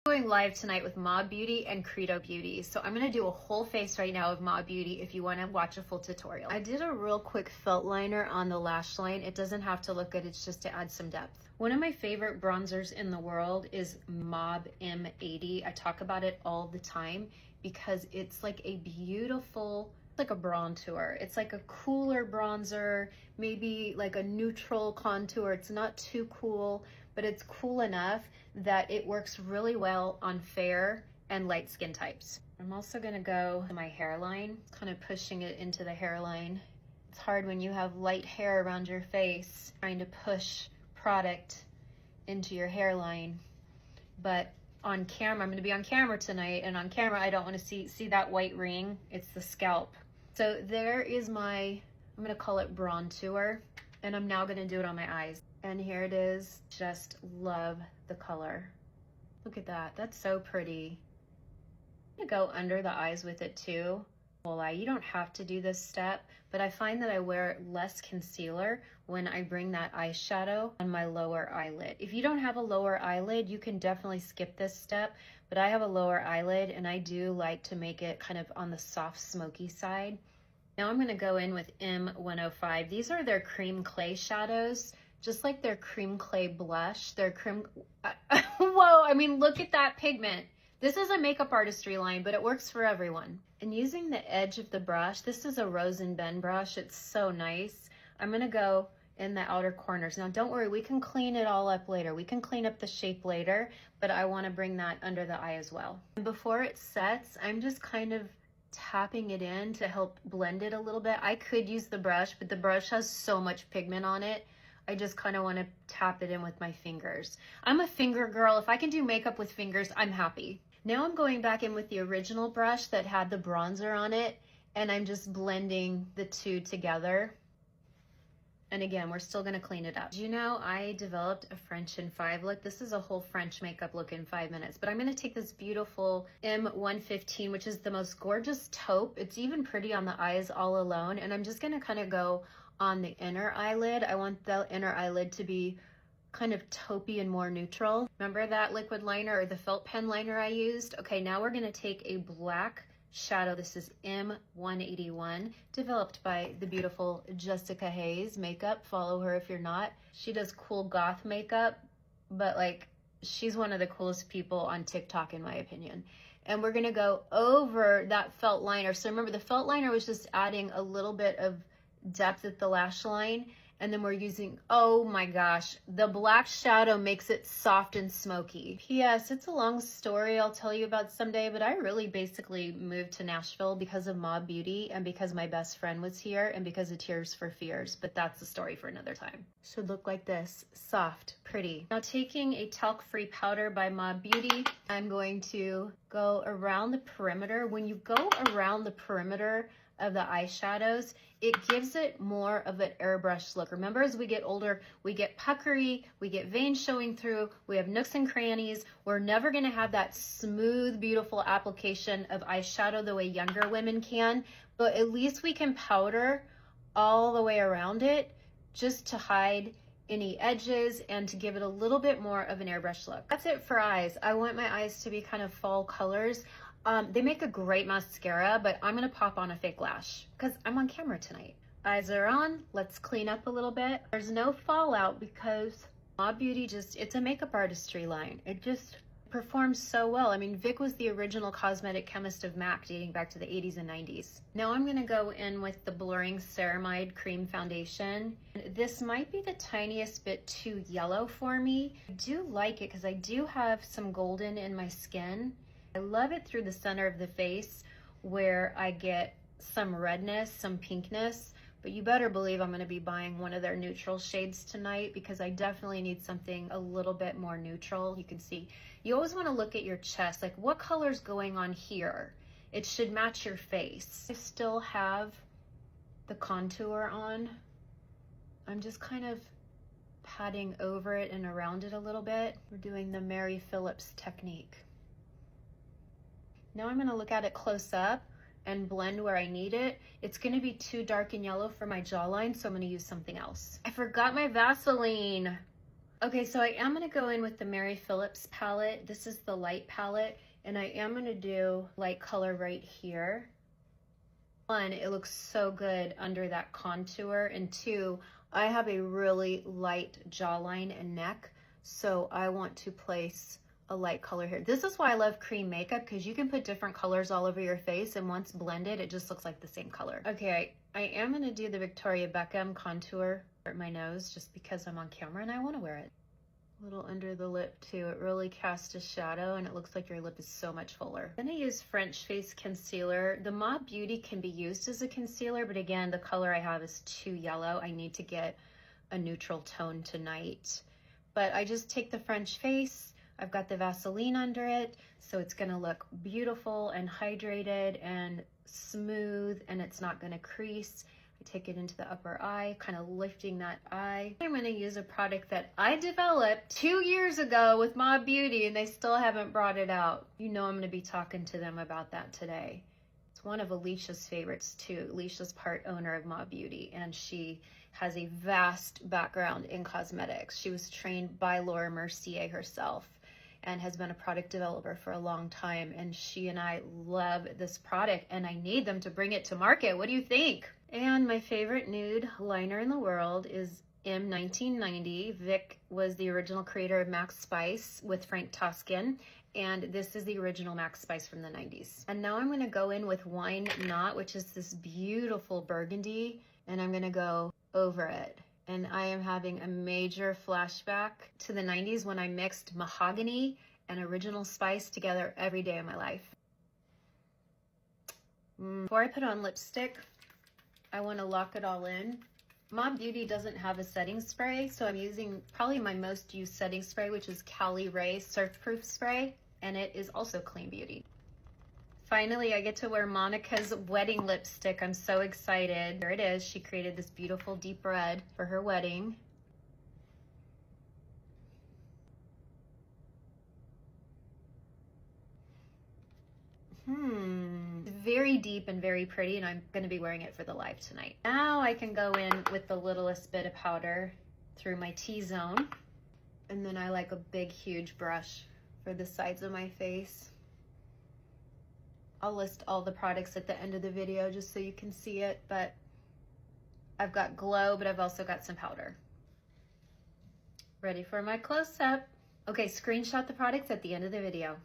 Going live tonight with Mob Beauty and Credo Beauty. So I'm going to do a whole face right now of Mob Beauty if you want to watch a full tutorial. I did a real quick felt liner on the lash line. It doesn't have to look good, it's just to add some depth. One of my favorite bronzers in the world is Mob M1990. I talk about it all the time because it's like a beautiful, like a bronzer. It's like a cooler bronzer, maybe like a neutral contour. It's not too cool, but it's cool enough that it works really well on fair and light skin types. I'm also gonna go to my hairline, kind of pushing it into the hairline. It's hard when you have light hair around your face, trying to push product into your hairline. But on camera, I'm gonna be on camera tonight, and on camera I don't wanna see that white ring, it's the scalp. So there is my, I'm gonna call it bronzer, and I'm now gonna do it on my eyes. And here it is, just love the color. Look at that, that's so pretty. I'm gonna go under the eyes with it too. Well, you don't have to do this step, but I find that I wear less concealer when I bring that eyeshadow on my lower eyelid. If you don't have a lower eyelid, you can definitely skip this step, but I have a lower eyelid and I do like to make it kind of on the soft smoky side. Now I'm gonna go in with M1990. These are their cream clay shadows, just like their cream clay blush. Their cream, whoa, I mean, look at that pigment. This is a makeup artistry line, but it works for everyone. And using the edge of the brush, this is a Rose and Bend brush. It's so nice. I'm gonna go in the outer corners. Now don't worry, we can clean it all up later. We can clean up the shape later, but I wanna bring that under the eye as well. And before it sets, I'm just kind of tapping it in to help blend it a little bit. I could use the brush, but the brush has so much pigment on it. I just kind of want to tap it in with my fingers. I'm a finger girl. If I can do makeup with fingers, I'm happy. Now I'm going back in with the original brush that had the bronzer on it, and I'm just blending the two together. And again, we're still going to clean it up. You know, I developed a French in 5 look. This is a whole French makeup look in 5 minutes, but I'm going to take this beautiful M1990, which is the most gorgeous taupe. It's even pretty on the eyes all alone, and I'm just going to kind of go on the inner eyelid. I want the inner eyelid to be kind of taupey and more neutral. Remember that liquid liner or the felt pen liner I used? Okay, now we're gonna take a black shadow. This is M181, developed by the beautiful Jessica Hayes makeup. Follow her if you're not. She does cool goth makeup, but like, she's one of the coolest people on TikTok in my opinion. And we're gonna go over that felt liner. So remember, the felt liner was just adding a little bit of depth at the lash line, and then we're using, oh my gosh, the black shadow makes it soft and smoky. P.S. It's a long story I'll tell you about someday, but I really basically moved to Nashville because of Mob Beauty and because my best friend was here and because of Tears for Fears, but that's a story for another time. Should look like this, soft, pretty. Now taking a talc-free powder by Mob Beauty, I'm going to go around the perimeter. When you go around the perimeter of the eyeshadows, it gives it more of an airbrush look. Remember, as we get older, we get puckery, we get veins showing through, we have nooks and crannies. We're never gonna have that smooth, beautiful application of eyeshadow the way younger women can, but at least we can powder all the way around it just to hide any edges and to give it a little bit more of an airbrush look. That's it for eyes. I want my eyes to be kind of fall colors. They make a great mascara, but I'm gonna pop on a fake lash because I'm on camera tonight. Eyes are on, let's clean up a little bit. There's no fallout because Mob Beauty it's a makeup artistry line. It just performs so well. I mean, Vic was the original cosmetic chemist of MAC dating back to the 80s and 90s. Now I'm gonna go in with the Blurring Ceramide Cream Foundation. This might be the tiniest bit too yellow for me. I do like it because I do have some golden in my skin. I love it through the center of the face where I get some redness, some pinkness, but you better believe I'm going to be buying one of their neutral shades tonight because I definitely need something a little bit more neutral. You can see, you always want to look at your chest, like what color's going on here? It should match your face. I still have the contour on. I'm just kind of patting over it and around it a little bit. We're doing the Mary Phillips technique. Now I'm going to look at it close up and blend where I need it. It's going to be too dark and yellow for my jawline, so I'm going to use something else. I forgot my Vaseline. Okay, so I am gonna go in with the Mary Phillips palette. This is the light palette, and I am gonna do light color right here. One, it looks so good under that contour, and two, I have a really light jawline and neck, so I want to place a light color here. This is why I love cream makeup, because you can put different colors all over your face, and once blended, it just looks like the same color. Okay, I am gonna do the Victoria Beckham contour at my nose, just because I'm on camera and I wanna wear it. A little under the lip too. It really casts a shadow and it looks like your lip is so much fuller. I'm gonna use French Face Concealer. The Mob Beauty can be used as a concealer, but again, the color I have is too yellow. I need to get a neutral tone tonight. But I just take the French Face, I've got the Vaseline under it, so it's gonna look beautiful and hydrated and smooth, and it's not gonna crease. I take it into the upper eye, kind of lifting that eye. I'm gonna use a product that I developed 2 years ago with Mob Beauty, and they still haven't brought it out. You know I'm gonna be talking to them about that today. It's one of Alicia's favorites too. Alicia's part owner of Mob Beauty, and she has a vast background in cosmetics. She was trained by Laura Mercier herself and has been a product developer for a long time, and she and I love this product, and I need them to bring it to market. What do you think? And my favorite nude liner in the world is M1990. Vic was the original creator of Max Spice with Frank Toscan, and this is the original Max Spice from the 90s. And now I'm gonna go in with Wine Not, which is this beautiful burgundy, and I'm gonna go over it. And I am having a major flashback to the 90s when I mixed mahogany and original spice together every day of my life. Before I put on lipstick, I want to lock it all in. Mob Beauty doesn't have a setting spray, so I'm using probably my most used setting spray, which is Cali Ray Surf Proof Spray, and it is also Clean Beauty. Finally, I get to wear Monica's wedding lipstick. I'm so excited. Here it is. She created this beautiful deep red for her wedding. Very deep and very pretty, and I'm going to be wearing it for the live tonight. Now I can go in with the littlest bit of powder through my T-zone, and then I like a big huge brush for the sides of my face. I'll list all the products at the end of the video just so you can see it, but I've got glow, but I've also got some powder. Ready for my close-up. Okay, screenshot the products at the end of the video.